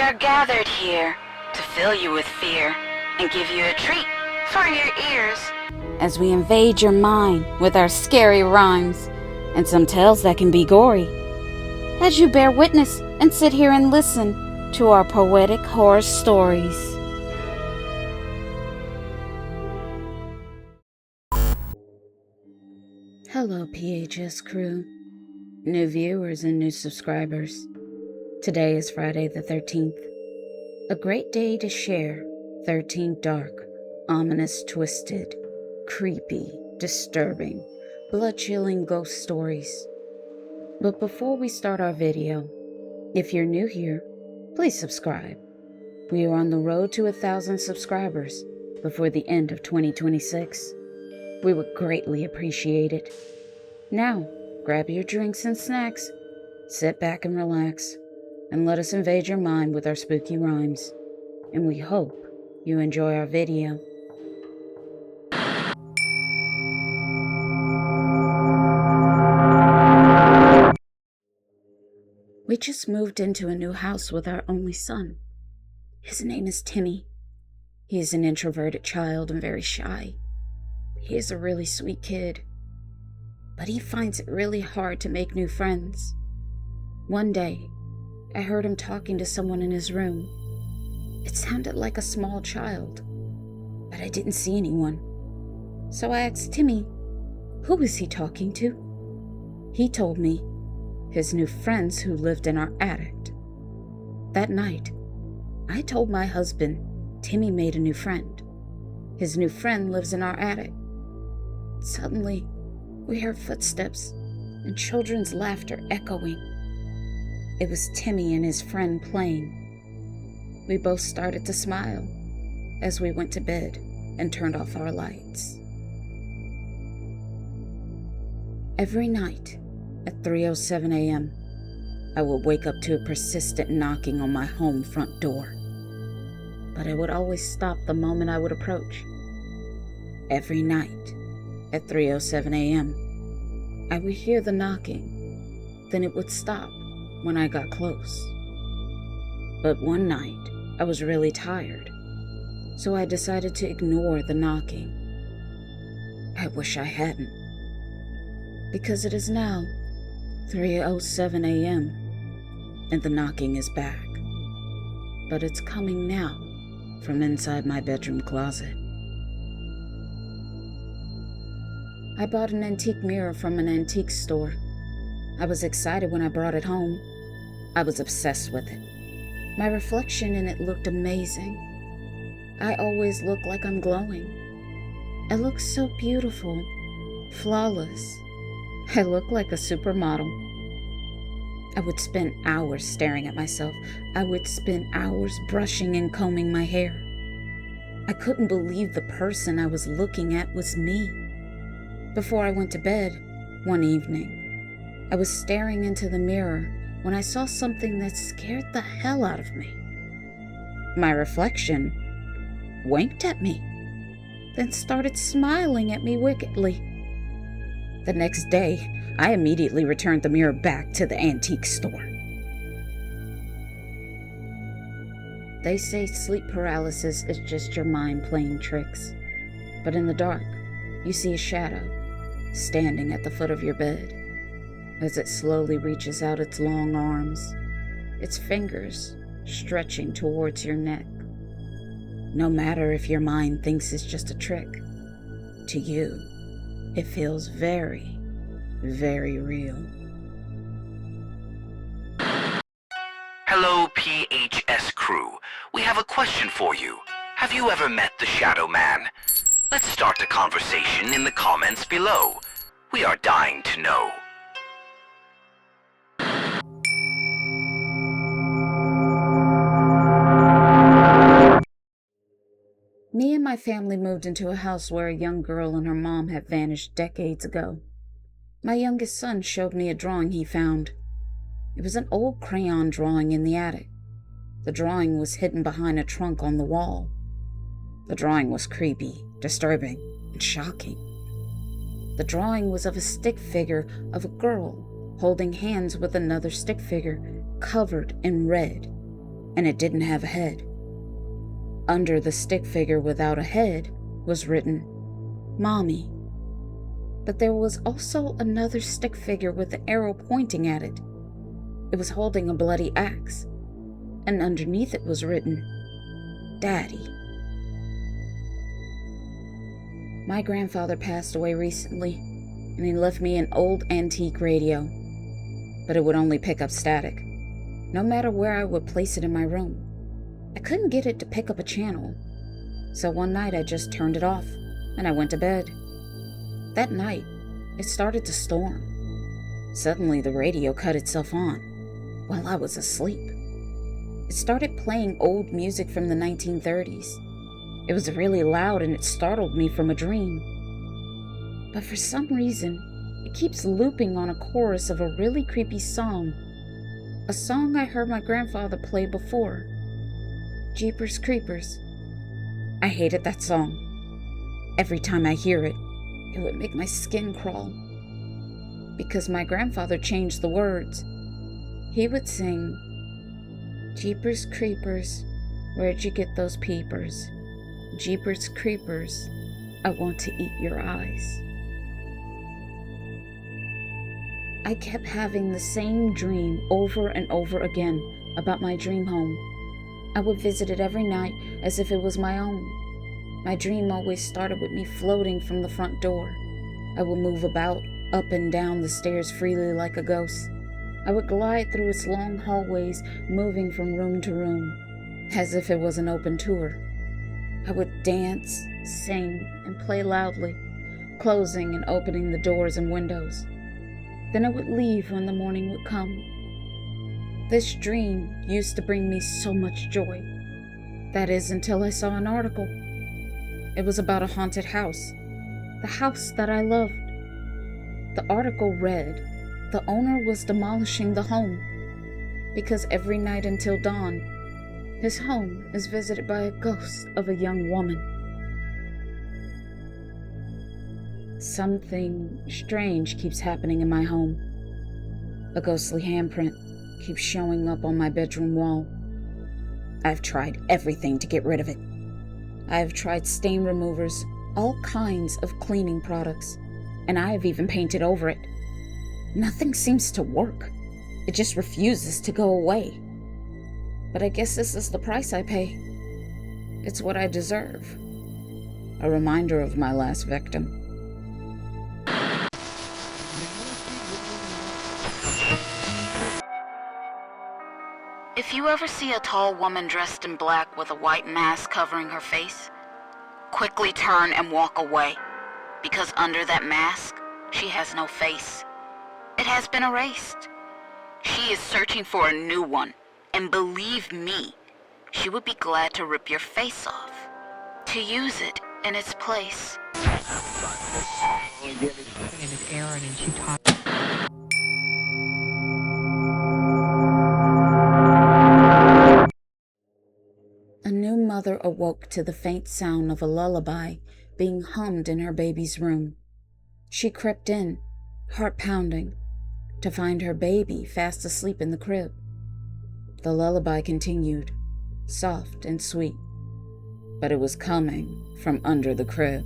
are gathered here to fill you with fear and give you a treat for your ears. As we invade your mind with our scary rhymes and some tales that can be gory. As you bear witness and sit here and listen to our poetic horror stories. Hello, PHS crew, new viewers and new subscribers. Today is Friday the 13th, a great day to share 13 dark, ominous, twisted, creepy, disturbing, blood-chilling ghost stories. But before we start our video, if you're new here, please subscribe. We are on the road to 1,000 subscribers before the end of 2026. We would greatly appreciate it. Now, grab your drinks and snacks, sit back and relax, and let us invade your mind with our spooky rhymes. And we hope you enjoy our video. We just moved into a new house with our only son. His name is Timmy. He is an introverted child and very shy. He is a really sweet kid, but he finds it really hard to make new friends. One day, I heard him talking to someone in his room. It sounded like a small child, but I didn't see anyone. So I asked Timmy, who is he talking to? He told me his new friends who lived in our attic. That night, I told my husband Timmy made a new friend. His new friend lives in our attic. Suddenly, we heard footsteps and children's laughter echoing. It was Timmy and his friend playing. We both started to smile as we went to bed and turned off our lights. Every night at 3:07 a.m., I would wake up to a persistent knocking on my home front door. But I would always stop the moment I would approach. Every night at 3:07 a.m., I would hear the knocking, then it would stop when I got close. But one night, I was really tired, so I decided to ignore the knocking. I wish I hadn't, because it is now 3:07 a.m., and the knocking is back. But it's coming now from inside my bedroom closet. I bought an antique mirror from an antique store. I was excited when I brought it home. I was obsessed with it. My reflection in it looked amazing. I always look like I'm glowing. I look so beautiful, flawless. I look like a supermodel. I would spend hours staring at myself. I would spend hours brushing and combing my hair. I couldn't believe the person I was looking at was me. Before I went to bed one evening, I was staring into the mirror when I saw something that scared the hell out of me. My reflection winked at me, then started smiling at me wickedly. The next day, I immediately returned the mirror back to the antique store. They say sleep paralysis is just your mind playing tricks. But in the dark, you see a shadow standing at the foot of your bed. As it slowly reaches out its long arms, its fingers stretching towards your neck. No matter if your mind thinks it's just a trick, to you, it feels very, very real. Hello, P.H.S. crew. We have a question for you. Have you ever met the Shadow Man? Let's start the conversation in the comments below. We are dying to know. Me and my family moved into a house where a young girl and her mom had vanished decades ago. My youngest son showed me a drawing he found. It was an old crayon drawing in the attic. The drawing was hidden behind a trunk on the wall. The drawing was creepy, disturbing, and shocking. The drawing was of a stick figure of a girl holding hands with another stick figure covered in red. and it didn't have a head. Under the stick figure without a head was written, Mommy. But there was also another stick figure with an arrow pointing at it. It was holding a bloody axe, and underneath it was written, Daddy. My grandfather passed away recently, and he left me an old antique radio, but it would only pick up static, no matter where I would place it in my room. I couldn't get it to pick up a channel, so one night I just turned it off, and I went to bed. That night, it started to storm. Suddenly, the radio cut itself on while I was asleep. It started playing old music from the 1930s. It was really loud and it startled me from a dream. But for some reason, it keeps looping on a chorus of a really creepy song. A song I heard my grandfather play before. Jeepers Creepers. I hated that song. Every time I hear it, it would make my skin crawl. Because my grandfather changed the words. He would sing, Jeepers Creepers, where'd you get those peepers? Jeepers Creepers, I want to eat your eyes. I kept having the same dream over and over again about my dream home. I would visit it every night as if it was my own. My dream always started with me floating from the front door. I would move about, up and down the stairs freely like a ghost. I would glide through its long hallways, moving from room to room, as if it was an open tour. I would dance, sing, and play loudly, closing and opening the doors and windows. Then I would leave when the morning would come. This dream used to bring me so much joy. That is, until I saw an article. It was about a haunted house, the house that I loved. The article read, the owner was demolishing the home because every night until dawn, his home is visited by a ghost of a young woman. Something strange keeps happening in my home. A ghostly handprint keeps showing up on my bedroom wall. I've tried everything to get rid of it. I've tried stain removers, all kinds of cleaning products, and I have even painted over it. Nothing seems to work. It just refuses to go away. But I guess this is the price I pay. It's what I deserve. A reminder of my last victim. If you ever see a tall woman dressed in black with a white mask covering her face, quickly turn and walk away, because under that mask, she has no face. It has been erased. She is searching for a new one, and believe me, she would be glad to rip your face off, to use it in its place. A new mother awoke to the faint sound of a lullaby being hummed in her baby's room. She crept in, heart pounding, to find her baby fast asleep in the crib. The lullaby continued, soft and sweet, but it was coming from under the crib.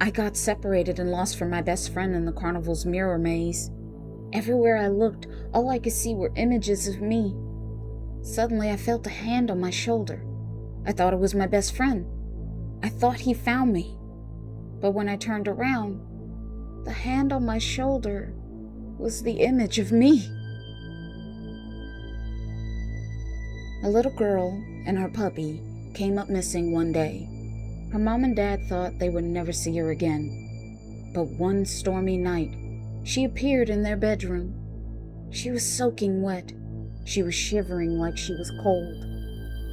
I got separated and lost from my best friend in the carnival's mirror maze. Everywhere I looked, all I could see were images of me. Suddenly, I felt a hand on my shoulder. I thought it was my best friend. I thought he found me. But when I turned around, the hand on my shoulder was the image of me. A little girl and her puppy came up missing one day. Her mom and dad thought they would never see her again. But one stormy night, she appeared in their bedroom. She was soaking wet. She was shivering like she was cold,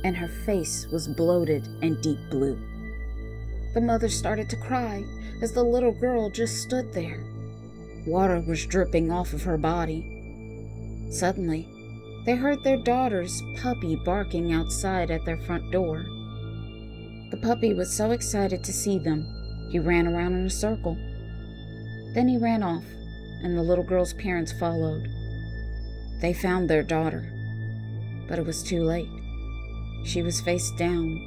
and her face was bloated and deep blue. The mother started to cry as the little girl just stood there. Water was dripping off of her body. Suddenly, they heard their daughter's puppy barking outside at their front door. The puppy was so excited to see them, he ran around in a circle. Then he ran off, and the little girl's parents followed. They found their daughter, but it was too late. She was face down.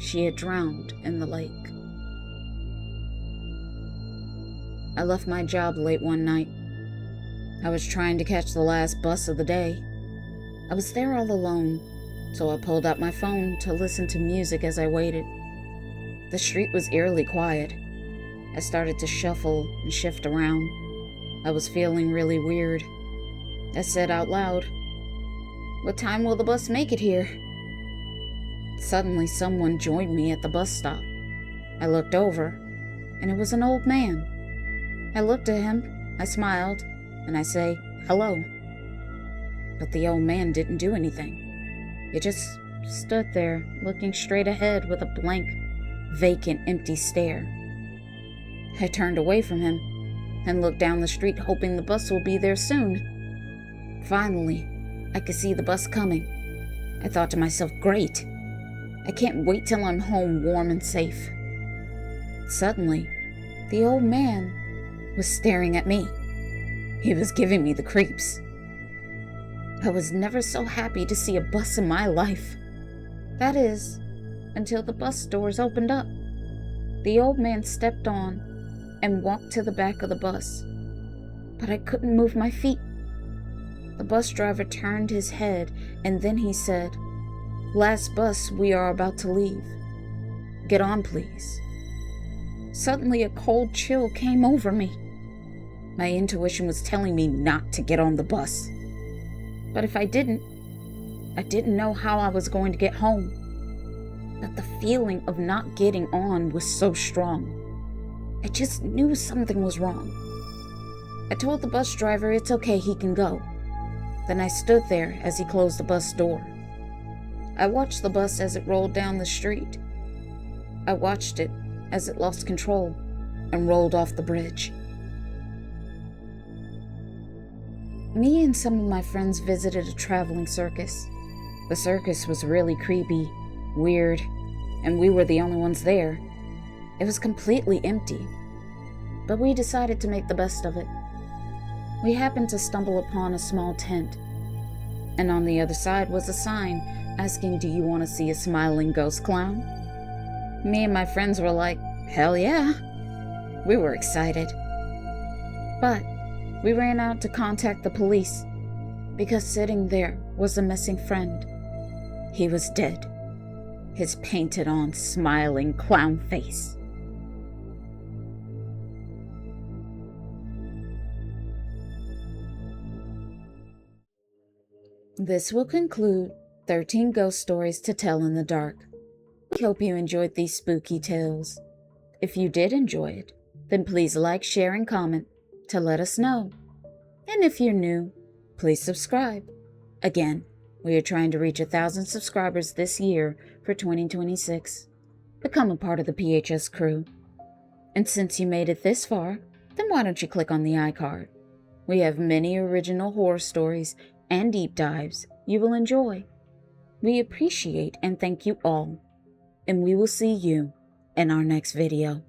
She had drowned in the lake. I left my job late one night. I was trying to catch the last bus of the day. I was there all alone, so I pulled out my phone to listen to music as I waited. The street was eerily quiet. I started to shuffle and shift around. I was feeling really weird. I said out loud, "What time will the bus make it here?" Suddenly, someone joined me at the bus stop. I looked over, and it was an old man. I looked at him, I smiled, and I say, "Hello." But the old man didn't do anything. He just stood there, looking straight ahead with a blank, vacant, empty stare. I turned away from him and looked down the street, hoping the bus will be there soon. Finally, I could see the bus coming. I thought to myself, great. I can't wait till I'm home warm and safe. Suddenly, the old man was staring at me. He was giving me the creeps. I was never so happy to see a bus in my life. That is, until the bus doors opened up. The old man stepped on and walked to the back of the bus, but I couldn't move my feet. The bus driver turned his head, and then he said, "Last bus, we are about to leave. Get on, please." Suddenly, a cold chill came over me. My intuition was telling me not to get on the bus. But if I didn't know how I was going to get home. But the feeling of not getting on was so strong. I just knew something was wrong. I told the bus driver it's okay, he can go. Then I stood there as he closed the bus door. I watched the bus as it rolled down the street. I watched it as it lost control and rolled off the bridge. Me and some of my friends visited a traveling circus. The circus was really creepy, weird, and we were the only ones there. It was completely empty, but we decided to make the best of it. We happened to stumble upon a small tent, and on the other side was a sign asking, "Do you want to see a smiling ghost clown?" Me and my friends were like, "Hell yeah." We were excited. But we ran out to contact the police because sitting there was a missing friend. He was dead. His painted-on, smiling clown face. This will conclude 13 ghost stories to tell in the dark. We hope you enjoyed these spooky tales. If you did enjoy it, then please like, share, and comment to let us know. And if you're new, please subscribe. Again, we are trying to reach 1,000 subscribers this year for 2026. Become a part of the PHS crew. And since you made it this far, then why don't you click on the iCard? We have many original horror stories and deep dives you will enjoy. We appreciate and thank you all, and we will see you in our next video.